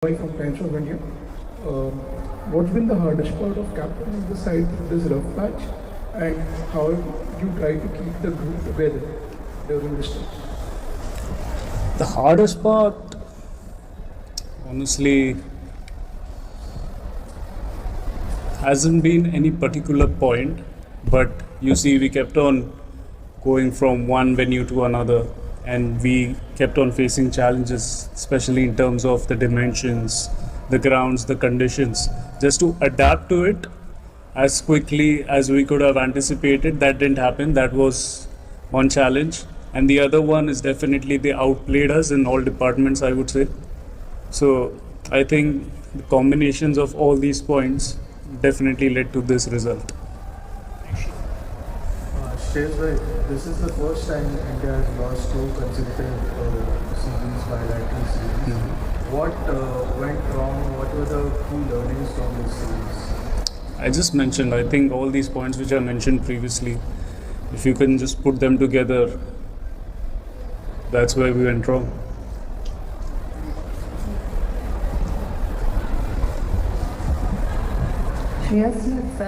From Times of India. Uh, what's been the hardest part of captaining the side through this rough patch, and how you try to keep the group together during this time? The hardest part, honestly, hasn't been any particular point, but you see, we kept on going from one venue to another, and we kept on facing challenges, especially in terms of the dimensions, the grounds, the conditions, just to adapt to it as quickly as we could have anticipated. That didn't happen. That was one challenge. And the other one is definitely they outplayed us in all departments, I would say. So I think the combinations of all these points definitely led to this result. Shreyas Iyer, this is the first time India has lost two consecutive series, bilateral series. What went wrong? What were the key learnings from this series? I just mentioned, I think all these points which I mentioned previously, if you can just put them together, that's where we went wrong. Shreyas, you've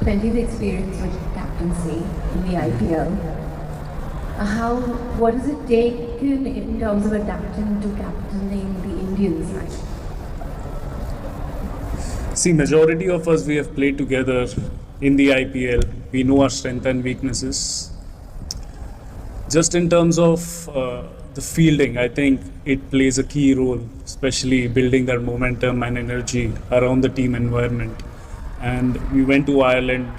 plenty of experience with captaincy in the IPL. What does it take in terms of adapting to captaining the Indian side? See, majority of us, we have played together in the IPL. We know our strengths and weaknesses. Just in terms of the fielding, I think it plays a key role, especially building that momentum and energy around the team environment. And we went to Ireland,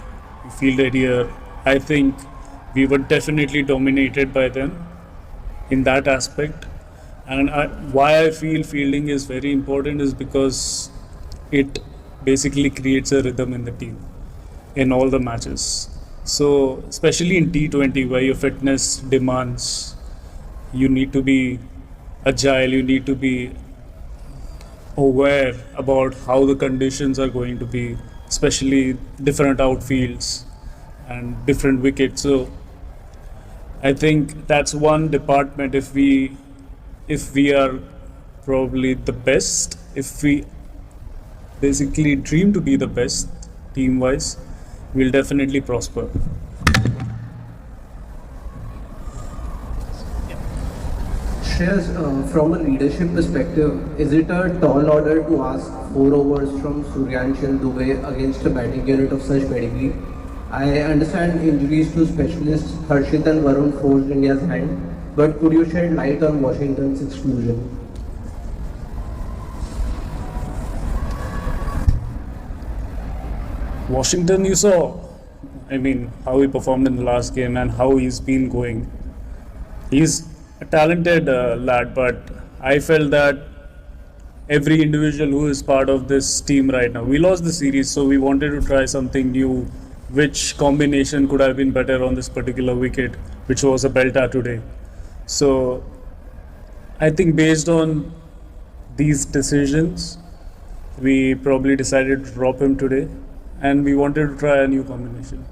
we fielded here. I think we were definitely dominated by them in that aspect. And why I feel fielding is very important is because it basically creates a rhythm in the team in all the matches. So, especially in T20, where your fitness demands, you need to be agile, you need to be aware about how the conditions are going to be, especially different outfields and different wickets. So, I think that's one department. If we are probably the best, if we basically dream to be the best team wise, we'll definitely prosper. Shreyas, from a leadership perspective, is it a tall order to ask 4 overs from Suryansh and Dubey against a batting unit of such pedigree? I understand injuries to specialists Harshit and Varun forced India's hand, but could you shed light on Washington's exclusion? Washington, you saw, how he performed in the last game and how he's been going. He's a talented lad, but I felt that every individual who is part of this team right now, we lost the series, so we wanted to try something new. Which combination could have been better on this particular wicket, which was a belter today? So, I think based on these decisions, we probably decided to drop him today, and we wanted to try a new combination.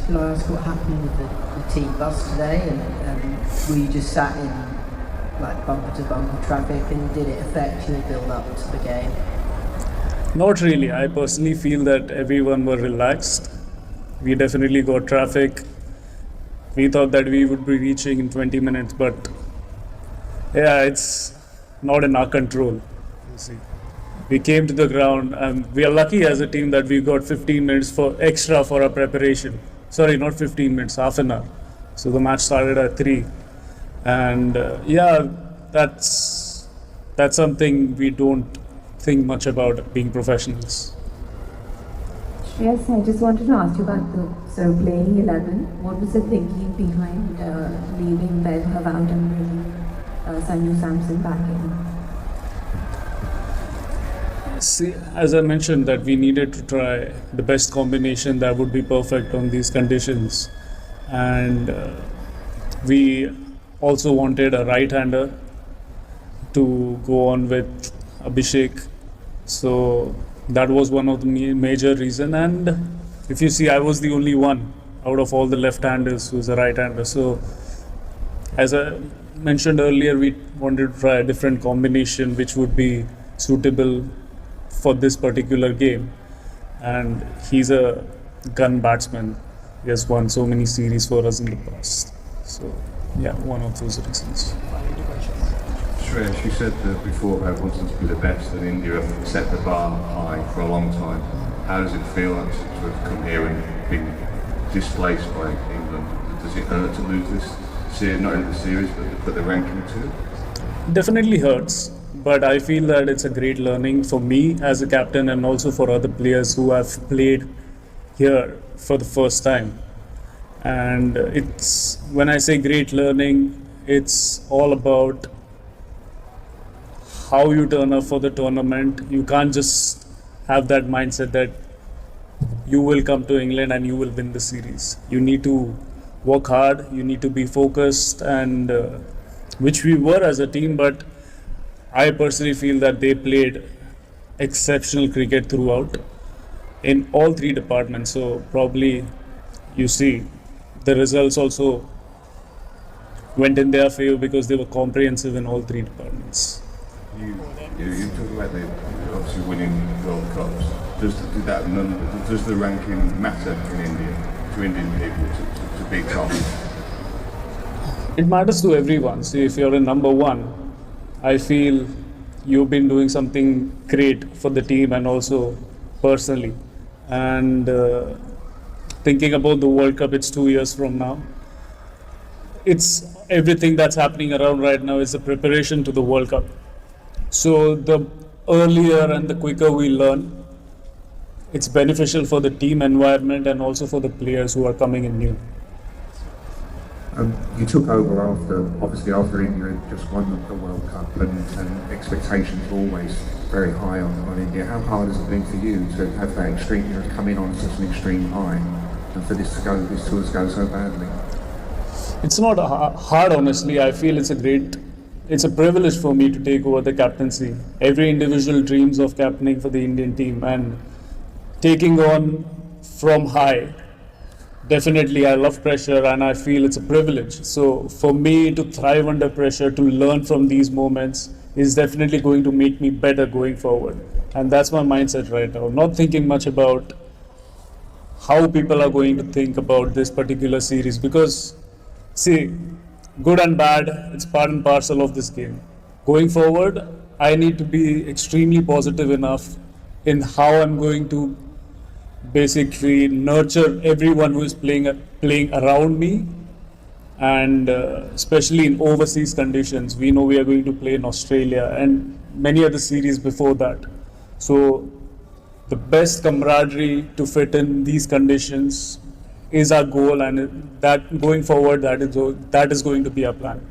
Can I ask what happened with the team bus today? And were you just sat in like bumper to bumper traffic, and did it affect your build up to the game? Not really. I personally feel that everyone were relaxed. We definitely got traffic. We thought that we would be reaching in 20 minutes, but yeah, it's not in our control. You see, we came to the ground, and we are lucky as a team that we got 15 minutes for extra for our preparation. Sorry, not 15 minutes, half an hour. So the match started at 3. And that's something we don't think much about, being professionals. Yes, I just wanted to ask you about the sort of playing 11. What was the thinking behind leaving Vaibhav out and bringing Sanju Samson back in? See, as I mentioned, that we needed to try the best combination that would be perfect on these conditions. And we also wanted a right-hander to go on with Abhishek. So that was one of the major reason. And if you see, I was the only one out of all the left-handers who's a right-hander. So As I mentioned earlier, we wanted to try a different combination which would be suitable for this particular game. And he's a gun batsman. He has won so many series for us in the past. So, yeah, one of those reasons. Shreyas, you said that before about wanting to be the best, and India have set the bar high for a long time. How does it feel like to have come here and been displaced by England? Does it hurt to lose this series, not only the series, but the ranking too? Definitely hurts, but I feel that it's a great learning for me as a captain and also for other players who have played here for the first time. And it's, when I say great learning, it's all about how you turn up for the tournament. You can't just have that mindset that you will come to England and you will win the series. You need to work hard, you need to be focused, and which we were as a team, but I personally feel that they played exceptional cricket throughout in all three departments. So probably you see the results also went in their favor because they were comprehensive in all three departments. You talk about the obviously winning World Cups. Does the ranking matter in India to Indian people to be top? It matters to everyone. See, if you're in number one, I feel you've been doing something great for the team and also personally. And thinking about the World Cup, it's 2 years from now. It's everything that's happening around right now is a preparation to the World Cup. So the earlier and the quicker we learn, it's beneficial for the team environment and also for the players who are coming in new. You took over after India had just won the World Cup, and expectations were always very high on India. How hard has it been for you to have that extreme, come in on such an extreme high, and for this tour to go so badly? It's not hard, honestly. I feel it's a privilege for me to take over the captaincy. Every individual dreams of captaining for the Indian team, and taking on from high. Definitely, I love pressure and I feel it's a privilege. So for me to thrive under pressure, to learn from these moments is definitely going to make me better going forward. And that's my mindset right now. Not thinking much about how people are going to think about this particular series, because see, good and bad, it's part and parcel of this game. Going forward, I need to be extremely positive enough in how I'm going to basically nurture everyone who is playing around me, and especially in overseas conditions. We know we are going to play in Australia and many other series before that. So the best camaraderie to fit in these conditions is our goal, and that going forward, that is going to be our plan.